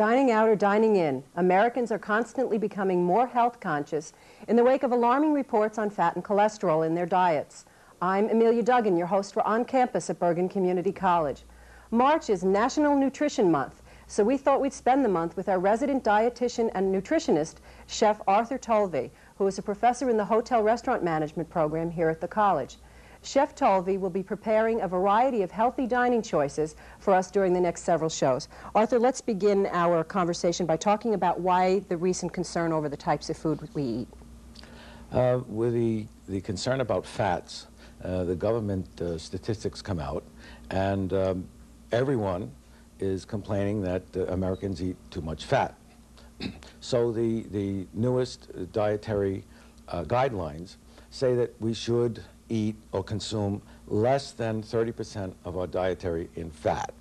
Dining out or dining in, Americans are constantly becoming more health conscious in the wake of alarming reports on fat and cholesterol in their diets. I'm Amelia Duggan, your host for On Campus at Bergen Community College. March is National Nutrition Month, so we thought we'd spend the month with our resident dietitian and nutritionist, Chef Arthur Tolvey, who is a professor in the Hotel Restaurant Management program here at the college. Chef Tolvey will be preparing a variety of healthy dining choices for us during the next several shows. Arthur, let's begin our conversation by talking about why the recent concern over the types of food we eat. With the concern about fats, the government statistics come out, and everyone is complaining that Americans eat too much fat. So the newest dietary guidelines say that we should eat or consume less than 30% of our dietary in fat.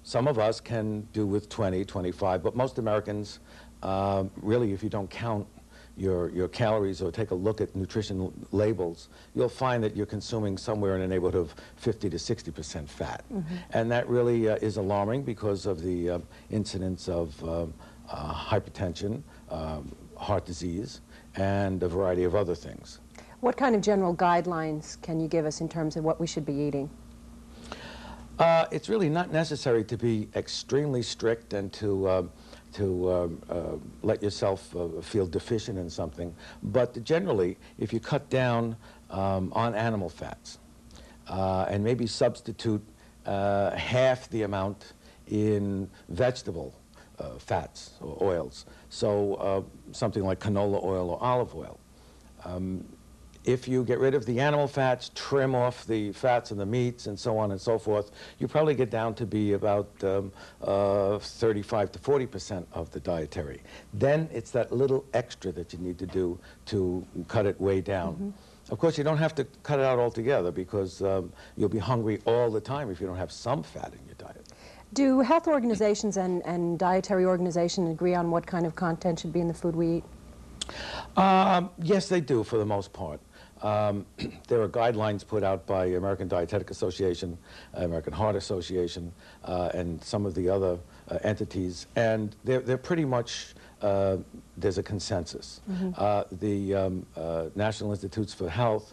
Some of us can do with 20, 25, but most Americans, really, if you don't count your calories or take a look at nutrition labels, you'll find that you're consuming somewhere in the neighborhood of 50 to 60% fat. Mm-hmm. And that really is alarming because of the incidence of hypertension, heart disease, and a variety of other things. What kind of general guidelines can you give us in terms of what we should be eating? It's really not necessary to be extremely strict and to let yourself feel deficient in something, but generally, if you cut down on animal fats and maybe substitute half the amount in vegetable fats or oils, so something like canola oil or olive oil. If you get rid of the animal fats, trim off the fats and the meats and so on and so forth, you probably get down to be about 35 to 40% of the dietary. Then it's that little extra that you need to do to cut it way down. Mm-hmm. Of course, you don't have to cut it out altogether because you'll be hungry all the time if you don't have some fat in your diet. Do health organizations and dietary organizations agree on what kind of content should be in the food we eat? Yes, they do, for the most part. There are guidelines put out by American Dietetic Association, American Heart Association, and some of the other entities, and they're pretty much, there's a consensus. Mm-hmm. The National Institutes for Health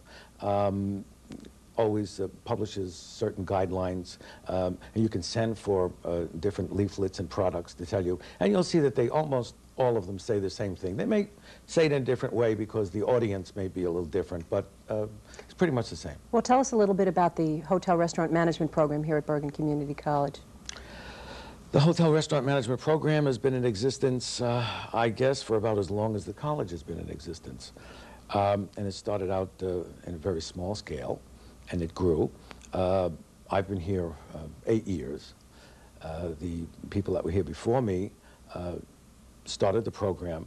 always publishes certain guidelines, and you can send for different leaflets and products to tell you, and you'll see that they almost all of them say the same thing. They may say it in a different way because the audience may be a little different, but it's pretty much the same. Well, tell us a little bit about the Hotel Restaurant Management program here at Bergen Community College. The Hotel Restaurant Management program has been in existence, I guess, for about as long as the college has been in existence. And it started out in a very small scale, and it grew. I've been here 8 years. The people that were here before me started the program,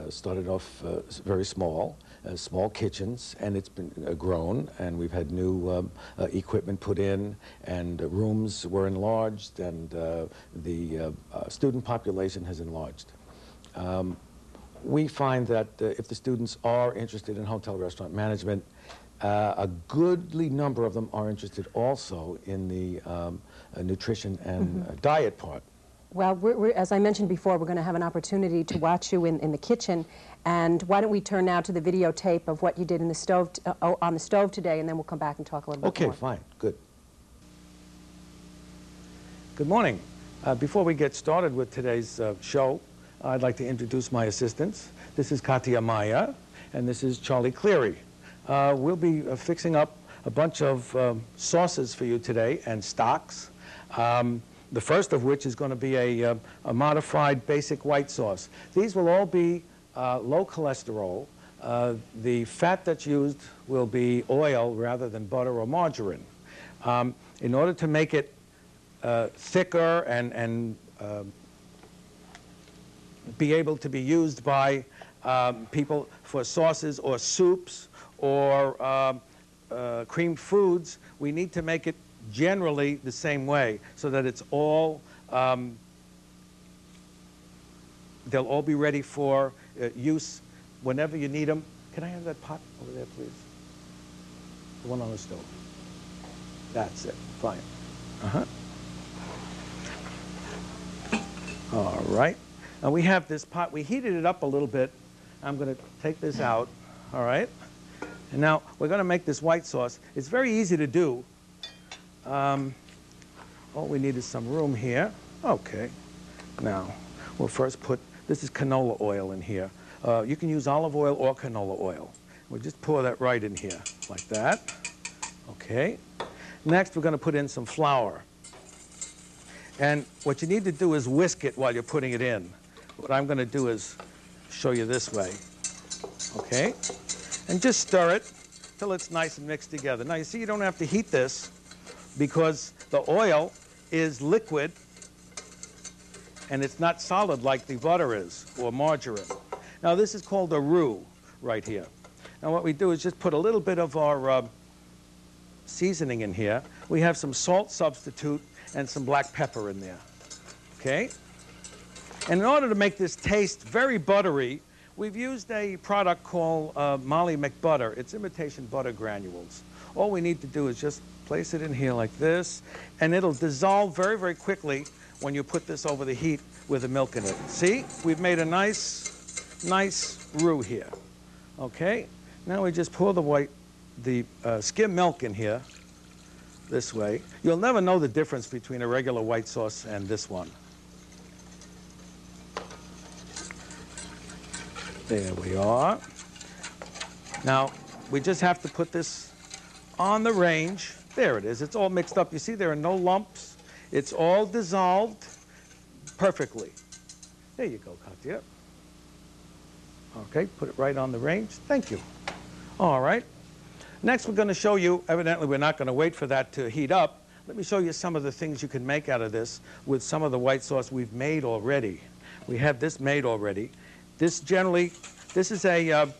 started off very small, small kitchens, and it's been grown, and we've had new equipment put in, and rooms were enlarged, and the student population has enlarged. We find that if the students are interested in hotel restaurant management, a goodly number of them are interested also in the nutrition and diet part. Well, as I mentioned before, we're going to have an opportunity to watch you in the kitchen, and why don't we turn now to the videotape of what you did in the stove on the stove today, and then we'll come back and talk a little bit more. Okay, fine, good. Good morning. Before we get started with today's show, I'd like to introduce my assistants. This is Katia Maya, and this is Charlie Cleary. We'll be fixing up a bunch of sauces for you today and stocks. The first of which is going to be a modified basic white sauce. These will all be low cholesterol. The fat that's used will be oil rather than butter or margarine. In order to make it thicker and be able to be used by people for sauces or soups or creamed foods, we need to make it generally the same way, so that it's all, they'll all be ready for use whenever you need them. Can I have that pot over there, please? The one on the stove. That's it. Fine. All right. Now we have this pot. We heated it up a little bit. I'm going to take this out. All right. And now we're going to make this white sauce. It's very easy to do. All we need is some room here. Okay. Now we'll first put, this is canola oil in here. You can use olive oil or canola oil. We'll just pour that right in here, like that. Okay. Next, we're going to put in some flour. And what you need to do is whisk it while you're putting it in. What I'm going to do is show you this way. Okay. And just stir it till it's nice and mixed together. Now, you see, you don't have to heat this because the oil is liquid and it's not solid like the butter is or margarine. Now, this is called a roux right here. Now, what we do is just put a little bit of our seasoning in here. We have some salt substitute and some black pepper in there. Okay? And in order to make this taste very buttery, we've used a product called Molly McButter. It's imitation butter granules. All we need to do is just place it in here like this, and it'll dissolve very, very quickly when you put this over the heat with the milk in it. See? We've made a nice roux here. Okay? Now we just pour the skim milk in here this way. You'll never know the difference between a regular white sauce and this one. There we are. Now, we just have to put this on the range. There it is. It's all mixed up. You see, there are no lumps. It's all dissolved perfectly. There you go, Katya. Okay, put it right on the range. Thank you. All right. Next, we're going to show you, evidently we're not going to wait for that to heat up. Let me show you some of the things you can make out of this with some of the white sauce we've made already. We have this made already. This is a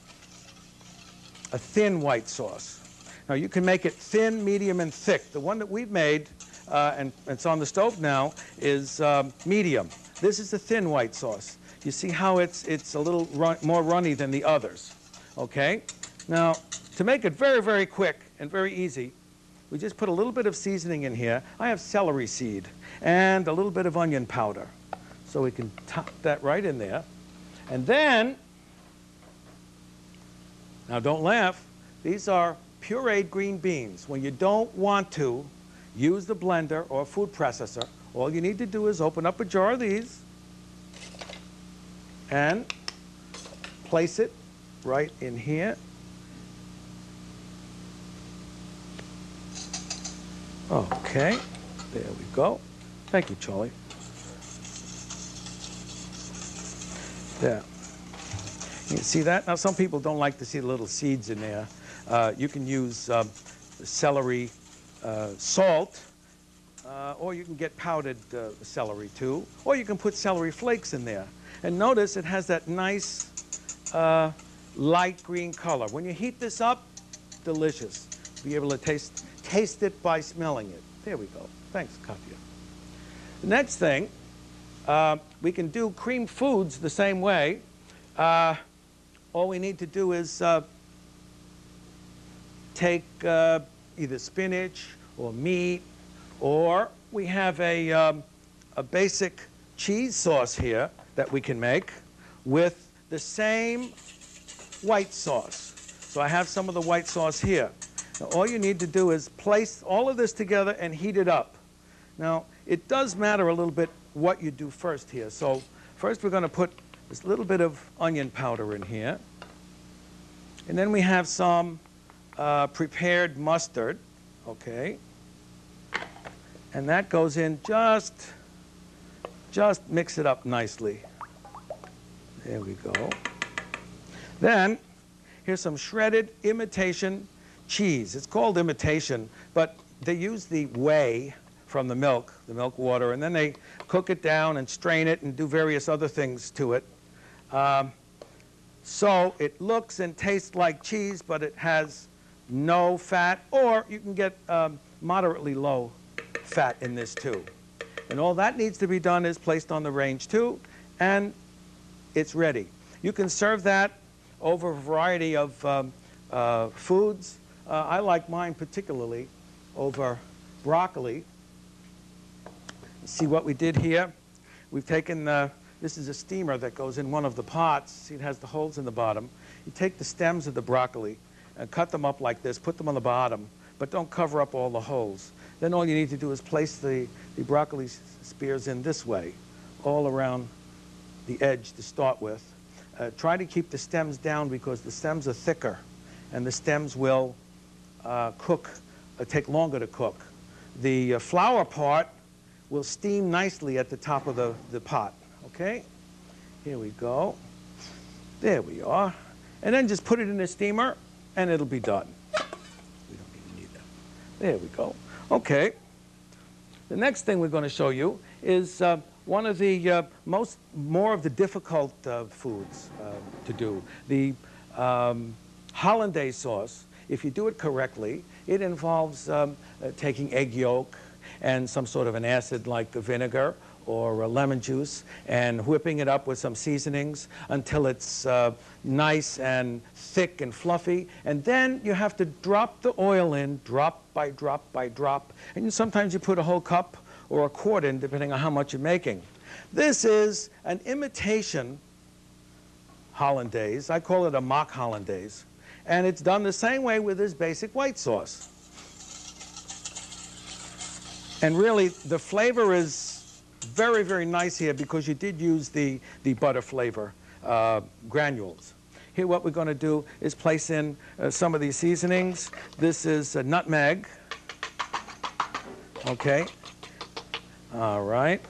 thin white sauce. Now, you can make it thin, medium, and thick. The one that we've made, and it's on the stove now, is medium. This is the thin white sauce. You see how it's a little more runny than the others. Okay? Now, to make it very, very quick and very easy, we just put a little bit of seasoning in here. I have celery seed and a little bit of onion powder. So we can top that right in there. And then, now don't laugh, these are pureed green beans. When you don't want to use the blender or food processor, all you need to do is open up a jar of these and place it right in here. Okay, there we go. Thank you, Charlie. There. You can see that? Now, some people don't like to see the little seeds in there. You can use celery salt, or you can get powdered celery too, or you can put celery flakes in there. And notice it has that nice light green color. When you heat this up, delicious. Be able to taste it by smelling it. There we go. Thanks, Katya. The next thing, we can do cream foods the same way. All we need to do is take either spinach or meat, or we have a basic cheese sauce here that we can make with the same white sauce. So I have some of the white sauce here. Now, all you need to do is place all of this together and heat it up. Now, it does matter a little bit what you do first here. So first we're going to put this little bit of onion powder in here. And then we have some prepared mustard, okay? And that goes in, just mix it up nicely. There we go. Then, here's some shredded imitation cheese. It's called imitation, but they use the whey from the milk water, and then they cook it down and strain it and do various other things to it. So it looks and tastes like cheese, but it has no fat, or you can get moderately low fat in this too. And all that needs to be done is placed on the range too, and it's ready. You can serve that over a variety of foods. I like mine particularly over broccoli. See what we did here? we've taken, this is a steamer that goes in one of the pots. See, it has the holes in the bottom. You take the stems of the broccoli and cut them up like this, put them on the bottom, but don't cover up all the holes. Then all you need to do is place the broccoli spears in this way, all around the edge to start with. Try to keep the stems down because the stems are thicker and the stems will take longer to cook. The flour part will steam nicely at the top of the pot. Okay? Here we go. There we are. And then just put it in the steamer and it'll be done. We don't even need that. There we go. Okay. The next thing we're going to show you is one of the more of the difficult foods to do. The hollandaise sauce, if you do it correctly, it involves taking egg yolk and some sort of an acid like vinegar or lemon juice and whipping it up with some seasonings until it's nice and thick and fluffy. And then you have to drop the oil in, drop by drop by drop. And sometimes you put a whole cup or a quart in, depending on how much you're making. This is an imitation hollandaise. I call it a mock hollandaise. And it's done the same way with this basic white sauce. And really, the flavor is very, very nice here because you did use the butter flavor granules. Here what we're going to do is place in some of these seasonings. This is nutmeg. Okay. All right.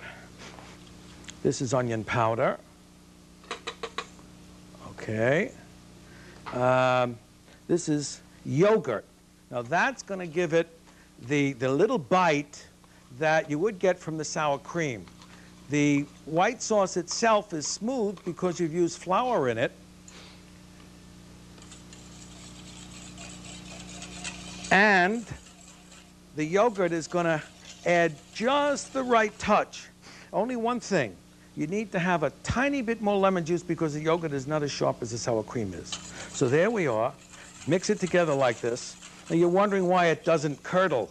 This is onion powder. Okay. This is yogurt. Now that's going to give it the little bite that you would get from the sour cream. The white sauce itself is smooth because you've used flour in it. And the yogurt is going to add just the right touch. Only one thing. You need to have a tiny bit more lemon juice because the yogurt is not as sharp as the sour cream is. So there we are. Mix it together like this. And you're wondering why it doesn't curdle.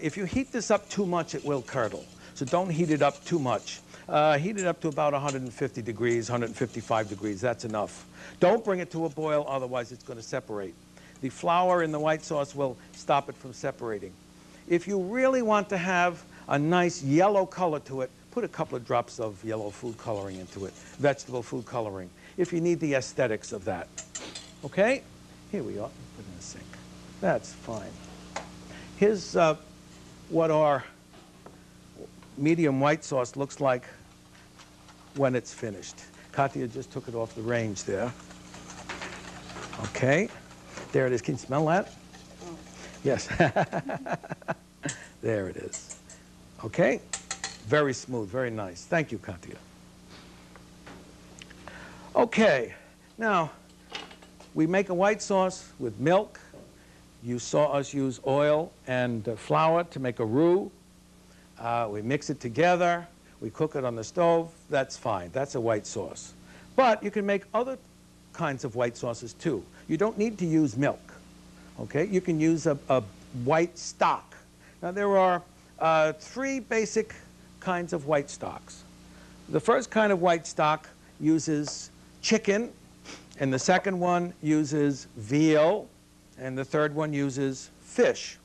If you heat this up too much, it will curdle. So don't heat it up too much. Heat it up to about 150 degrees, 155 degrees. That's enough. Don't bring it to a boil, otherwise it's going to separate. The flour in the white sauce will stop it from separating. If you really want to have a nice yellow color to it, put a couple of drops of yellow food coloring into it, vegetable food coloring, if you need the aesthetics of that. Okay? Here we are. Put it in the sink. That's fine. Here's what our medium white sauce looks like when it's finished. Katya just took it off the range there. Okay. There it is. Can you smell that? Oh. Yes. There it is. Okay. Very smooth, very nice. Thank you, Katya. Okay. Now, we make a white sauce with milk. You saw us use oil and flour to make a roux. We mix it together. We cook it on the stove. That's fine. That's a white sauce. But you can make other kinds of white sauces too. You don't need to use milk. Okay? You can use a white stock. Now there are 3 basic kinds of white stocks. The first kind of white stock uses chicken, and the second one uses veal, and the third one uses fish.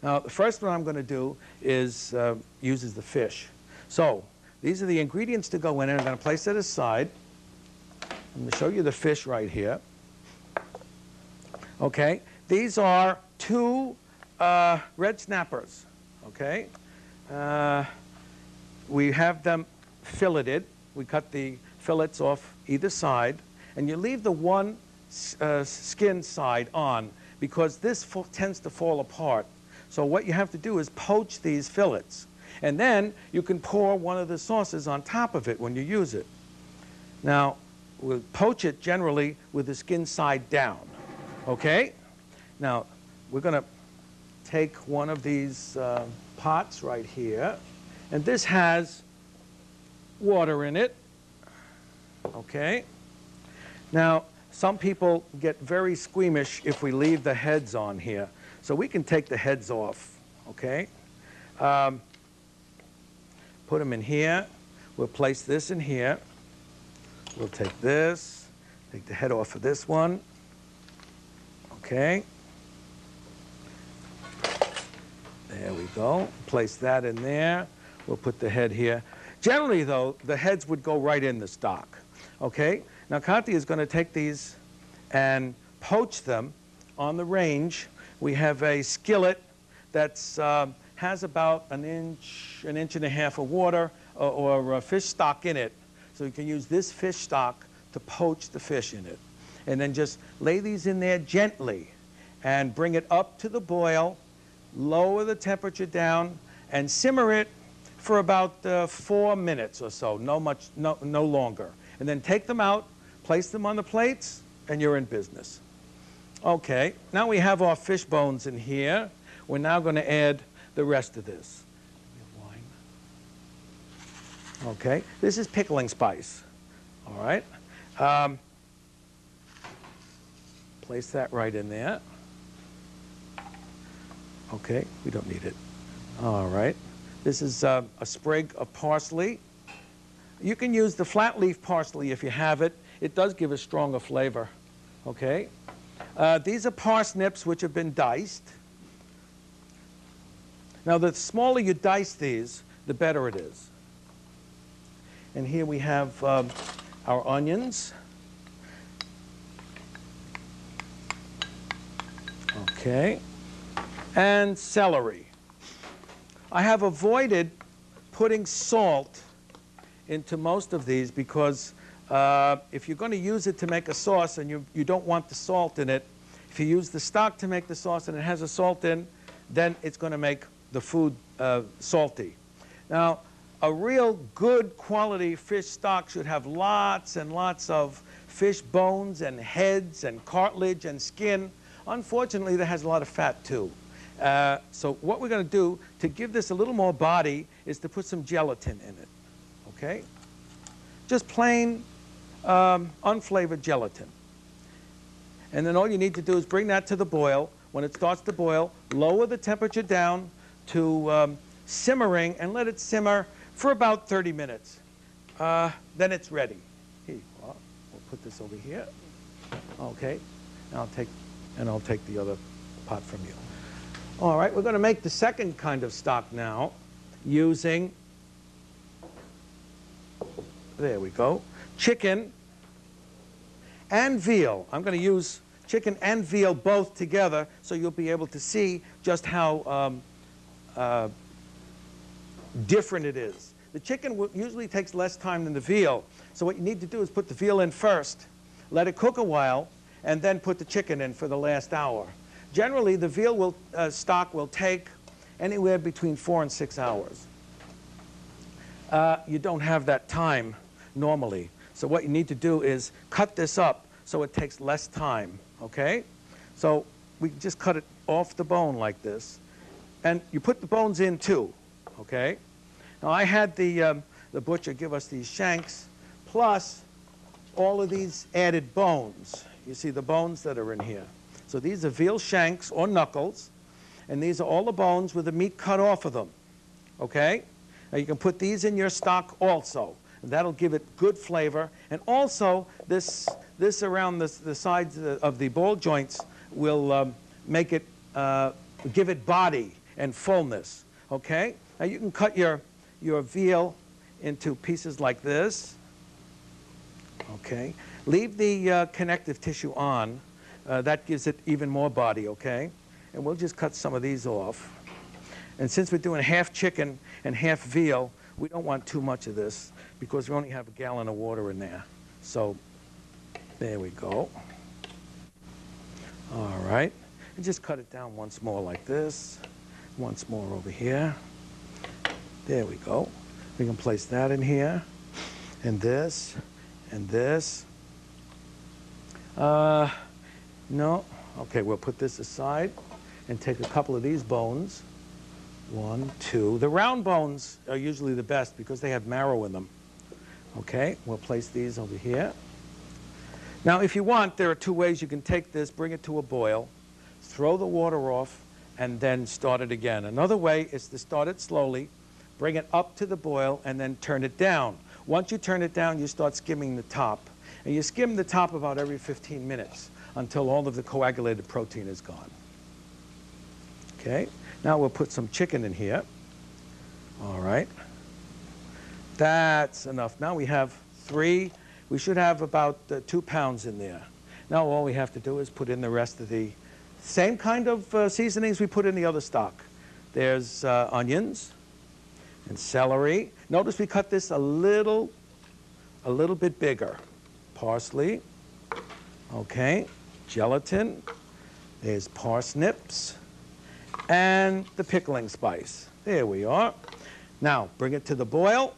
Now, the first one I'm going to do is uses the fish. So, these are the ingredients to go in, and I'm going to place it aside. I'm going to show you the fish right here. Okay, these are 2 red snappers. Okay, we have them filleted. We cut the fillets off either side, and you leave the one skin side on because this tends to fall apart. So what you have to do is poach these fillets, and then you can pour one of the sauces on top of it when you use it. Now, we'll poach it generally with the skin side down. Okay? Now, we're going to take one of these pots right here, and this has water in it. Okay? Now, some people get very squeamish if we leave the heads on here. So we can take the heads off, okay? Put them in here. We'll place this in here. We'll take this, take the head off of this one. Okay. There we go. Place that in there. We'll put the head here. Generally, though, the heads would go right in the stock. Okay? Now, Kati is going to take these and poach them on the range. We have a skillet that's has about an inch and a half of water or fish stock in it. So you can use this fish stock to poach the fish in it. And then just lay these in there gently and bring it up to the boil, lower the temperature down, and simmer it for about 4 minutes or so, no longer. And then take them out, place them on the plates, and you're in business. Okay, now we have our fish bones in here. We're now going to add the rest of this. Okay, this is pickling spice. All right. Place that right in there. Okay, we don't need it. All right. This is a sprig of parsley. You can use the flat leaf parsley if you have it. It does give a stronger flavor. Okay. These are parsnips which have been diced. Now, the smaller you dice these, the better it is. And here we have our onions. Okay. And celery. I have avoided putting salt into most of these because if you're going to use it to make a sauce and you don't want the salt in it, if you use the stock to make the sauce and it has a salt in, then it's going to make the food salty. Now, a real good quality fish stock should have lots and lots of fish bones and heads and cartilage and skin. Unfortunately, that has a lot of fat too. So what we're going to do to give this a little more body is to put some gelatin in it. Okay? Just plain unflavored gelatin. And then all you need to do is bring that to the boil. When it starts to boil, lower the temperature down to simmering and let it simmer for about 30 minutes. Then it's ready. Here, we'll put this over here. Okay. And I'll take the other pot from you. All right, we're going to make the second kind of stock now using, there we go, chicken and veal. I'm going to use chicken and veal both together so you'll be able to see just how different it is. The chicken usually takes less time than the veal, so what you need to do is put the veal in first, let it cook a while, and then put the chicken in for the last hour. Generally, the veal stock will take anywhere between 4 and 6 hours. You don't have that time normally, so what you need to do is cut this up so it takes less time, okay? So we just cut it off the bone like this, and you put the bones in too, okay? Now, I had the butcher give us these shanks, plus all of these added bones. You see the bones that are in here. So these are veal shanks or knuckles, and these are all the bones with the meat cut off of them, okay? Now, you can put these in your stock also. And that'll give it good flavor. And also, this around the sides of the ball joints will make it, give it body and fullness, okay? Now, you can cut your veal into pieces like this, okay? Leave the connective tissue on. That gives it even more body, okay? And we'll just cut some of these off. And since we're doing half chicken and half veal, we don't want too much of this because we only have 1 gallon of water in there. So there we go. All right. And just cut it down once more like this. Once more over here. There we go. We can place that in here. And this. And this. No. Okay, we'll put this aside and take a couple of these bones. 1, 2. The round bones are usually the best because they have marrow in them. Okay, we'll place these over here. Now, if you want, there are 2 ways you can take this, bring it to a boil, throw the water off, and then start it again. Another way is to start it slowly, bring it up to the boil, and then turn it down. Once you turn it down, you start skimming the top. And you skim the top about every 15 minutes until all of the coagulated protein is gone. Okay, now we'll put some chicken in here. All right. That's enough. Now we have we should have about 2 pounds in there. Now all we have to do is put in the rest of the same kind of seasonings we put in the other stock. There's onions and celery. Notice we cut this a little bit bigger. Parsley, okay, gelatin, there's parsnips, and the pickling spice. There we are. Now bring it to the boil,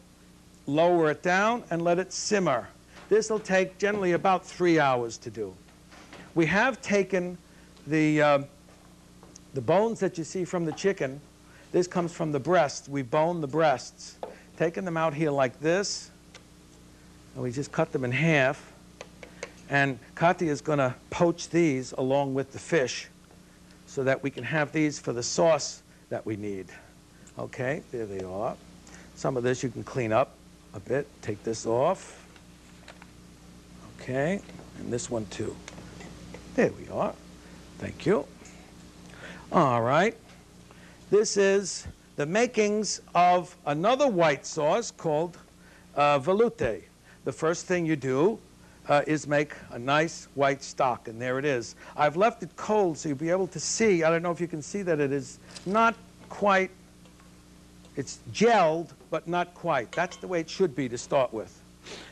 lower it down, and let it simmer. This will take generally about 3 hours to do. We have taken the bones that you see from the chicken. This comes from the breast. We bone the breasts. Taken them out here like this, and we just cut them in half. And Katya is going to poach these along with the fish so that we can have these for the sauce that we need. Okay, there they are. Some of this you can clean up a bit. Take this off. Okay, and this one too. There we are. Thank you. All right. This is the makings of another white sauce called veloute. The first thing you do is make a nice white stock, and there it is. I've left it cold so you'll be able to see. I don't know if you can see that it is not quite, it's gelled, but not quite. That's the way it should be to start with.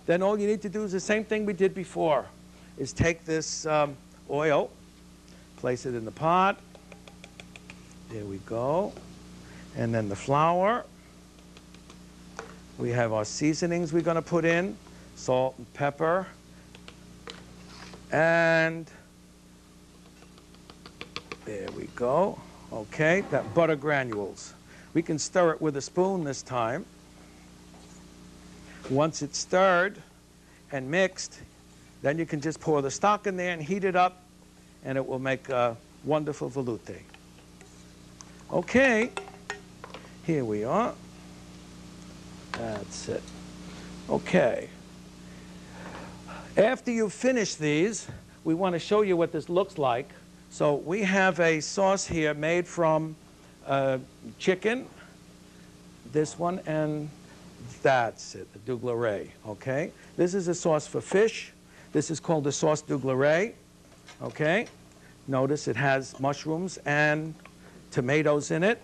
Then all you need to do is the same thing we did before, is take this oil, place it in the pot. There we go. And then the flour. We have our seasonings we're going to put in, salt and pepper. And there we go. Okay, that butter granules. We can stir it with a spoon this time. Once it's stirred and mixed, then you can just pour the stock in there and heat it up, and it will make a wonderful veloute. Okay, here we are. That's it. Okay. After you finish these, we want to show you what this looks like. So we have a sauce here made from chicken, this one, and that's it, the douglaret, okay? This is a sauce for fish. This is called the sauce douglaret, okay? Notice it has mushrooms and tomatoes in it.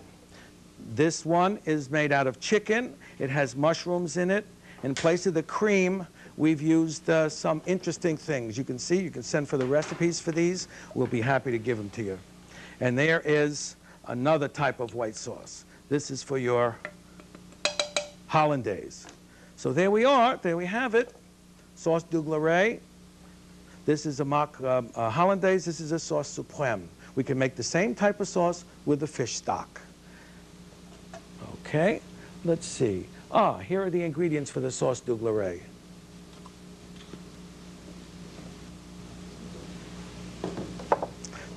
This one is made out of chicken. It has mushrooms in it. In place of the cream, we've used some interesting things. You can see, you can send for the recipes for these. We'll be happy to give them to you. And there is another type of white sauce. This is for your hollandaise. So there we are. There we have it. Sauce douglaret. This is a mock hollandaise. This is a sauce supreme. We can make the same type of sauce with the fish stock. Okay, let's see. Here are the ingredients for the sauce douglaret.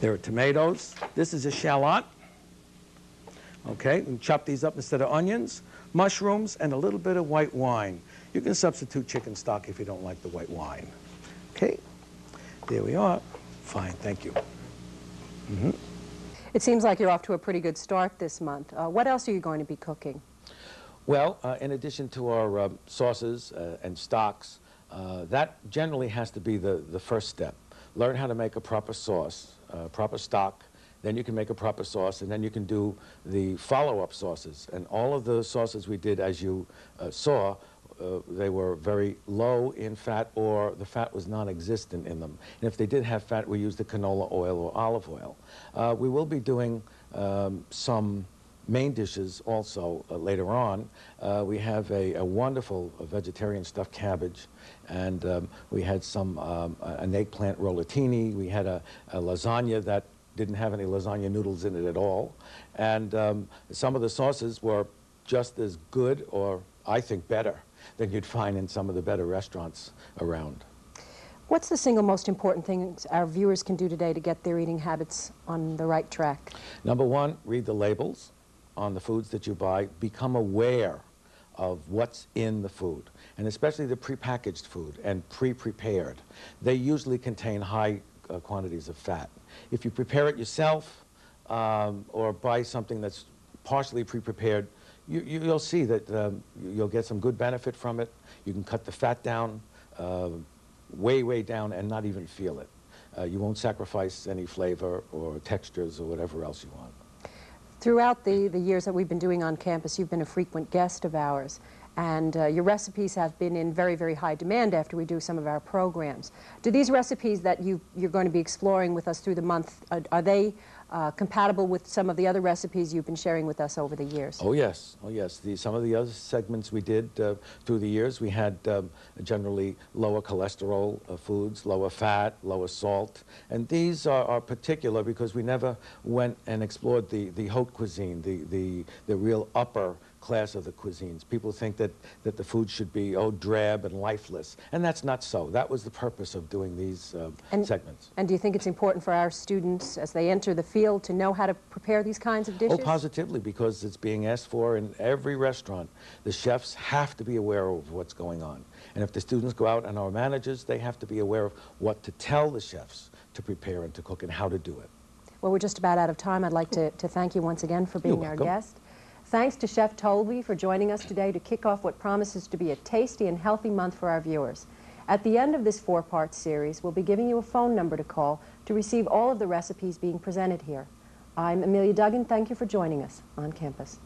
There are tomatoes. This is a shallot. Okay, we chop these up instead of onions. Mushrooms and a little bit of white wine. You can substitute chicken stock if you don't like the white wine. Okay, there we are. Fine, thank you. Mm-hmm. It seems like you're off to a pretty good start this month. What else are you going to be cooking? Well, in addition to our sauces and stocks, that generally has to be the first step. Learn how to make a proper sauce, proper stock, then you can make a proper sauce, and then you can do the follow-up sauces. And all of the sauces we did, as you saw, they were very low in fat, or the fat was non-existent in them. And if they did have fat, we used the canola oil or olive oil. We will be doing some main dishes also later on. We have a wonderful vegetarian stuffed cabbage, and we had some an eggplant rollatini. We had a lasagna that didn't have any lasagna noodles in it at all. And some of the sauces were just as good, or I think better, than you'd find in some of the better restaurants around. What's the single most important thing our viewers can do today to get their eating habits on the right track? Number one, read the labels on the foods that you buy. Become aware of what's in the food, and especially the prepackaged food and pre-prepared. They usually contain high quantities of fat. If you prepare it yourself or buy something that's partially pre-prepared, you'll see that you'll get some good benefit from it. You can cut the fat down, way down, and not even feel it. You won't sacrifice any flavor or textures or whatever else you want. Throughout the years that we've been doing on campus, you've been a frequent guest of ours, and your recipes have been in very high demand after we do some of our programs. Do these recipes that you're going to be exploring with us through the month, are they compatible with some of the other recipes you've been sharing with us over the years? Oh yes, oh yes. Some of the other segments we did through the years, we had generally lower cholesterol foods, lower fat, lower salt, and these are particular because we never went and explored the haute cuisine, the real upper class of the cuisines. People think that the food should be, drab and lifeless, and that's not so. That was the purpose of doing these segments. And do you think it's important for our students, as they enter the field, to know how to prepare these kinds of dishes? Oh, positively, because it's being asked for in every restaurant. The chefs have to be aware of what's going on. And if the students go out and our managers, they have to be aware of what to tell the chefs to prepare and to cook and how to do it. Well, we're just about out of time. I'd like to thank you once again for being our guest. Thanks to Chef Tolby for joining us today to kick off what promises to be a tasty and healthy month for our viewers. At the end of this 4-part series, we'll be giving you a phone number to call to receive all of the recipes being presented here. I'm Amelia Duggan. Thank you for joining us on campus.